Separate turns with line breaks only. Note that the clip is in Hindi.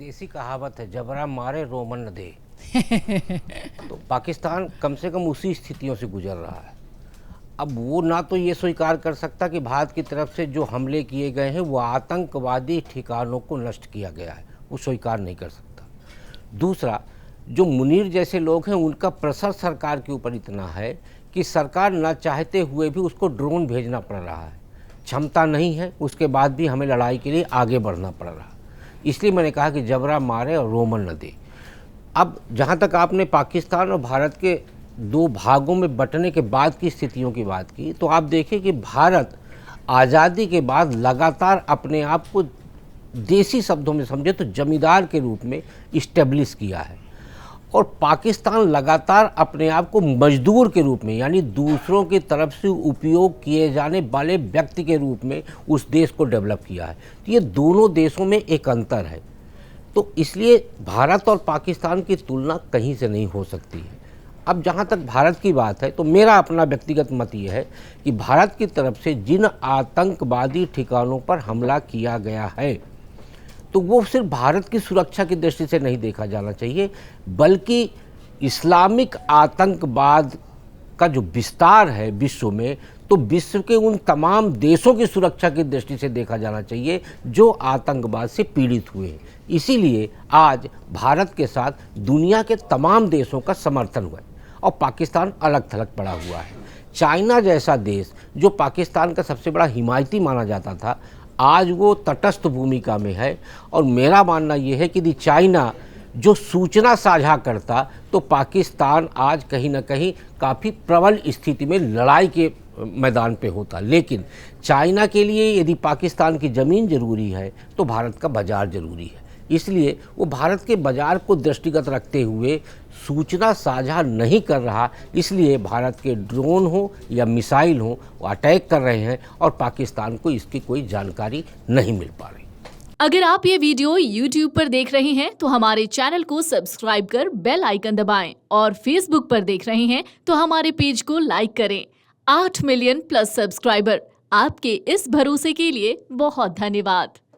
देसी कहावत है, जबरा मारे रोमन न दे। तो पाकिस्तान कम से कम उसी स्थितियों से गुजर रहा है। अब वो ना तो ये स्वीकार कर सकता कि भारत की तरफ से जो हमले किए गए हैं वो आतंकवादी ठिकानों को नष्ट किया गया है, वो स्वीकार नहीं कर सकता। दूसरा, जो मुनीर जैसे लोग हैं उनका प्रेशर सरकार के ऊपर इतना है कि सरकार न चाहते हुए भी उसको ड्रोन भेजना पड़ रहा है। क्षमता नहीं है, उसके बाद भी हमें लड़ाई के लिए आगे बढ़ना पड़ रहा है। इसलिए मैंने कहा कि जबरा मारे और रोमन न दे। अब जहाँ तक आपने पाकिस्तान और भारत के दो भागों में बंटने के बाद की स्थितियों की बात की, तो आप देखिए कि भारत आज़ादी के बाद लगातार अपने आप को देसी शब्दों में समझे तो जमींदार के रूप में इस्टेब्लिश किया है, और पाकिस्तान लगातार अपने आप को मजदूर के रूप में, यानी दूसरों की तरफ से उपयोग किए जाने वाले व्यक्ति के रूप में उस देश को डेवलप किया है। तो ये दोनों देशों में एक अंतर है। तो इसलिए भारत और पाकिस्तान की तुलना कहीं से नहीं हो सकती है। अब जहाँ तक भारत की बात है, तो मेरा अपना व्यक्तिगत मत ये है कि भारत की तरफ से जिन आतंकवादी ठिकानों पर हमला किया गया है, तो वो सिर्फ भारत की सुरक्षा की दृष्टि से नहीं देखा जाना चाहिए, बल्कि इस्लामिक आतंकवाद का जो विस्तार है विश्व में, तो विश्व के उन तमाम देशों की सुरक्षा की दृष्टि से देखा जाना चाहिए जो आतंकवाद से पीड़ित हुए हैं। इसीलिए आज भारत के साथ दुनिया के तमाम देशों का समर्थन हुआ है और पाकिस्तान अलग थलग पड़ा हुआ है। चाइना जैसा देश जो पाकिस्तान का सबसे बड़ा हिमायती माना जाता था, आज वो तटस्थ भूमिका में है। और मेरा मानना ये है कि यदि चाइना जो सूचना साझा करता, तो पाकिस्तान आज कहीं ना कहीं काफ़ी प्रबल स्थिति में लड़ाई के मैदान पे होता। लेकिन चाइना के लिए यदि पाकिस्तान की ज़मीन ज़रूरी है तो भारत का बाज़ार ज़रूरी है। इसलिए वो भारत के बाज़ार को दृष्टिगत रखते हुए सूचना साझा नहीं कर रहा। इसलिए भारत के ड्रोन हो या मिसाइल हो, वो अटैक कर रहे हैं और पाकिस्तान को इसकी कोई जानकारी नहीं मिल पा रही।
अगर आप ये वीडियो YouTube पर देख रहे हैं तो हमारे चैनल को सब्सक्राइब कर बेल आइकन दबाएं, और Facebook पर देख रहे हैं तो हमारे पेज को लाइक करें। 8 मिलियन प्लस सब्सक्राइबर, आपके इस भरोसे के लिए बहुत धन्यवाद।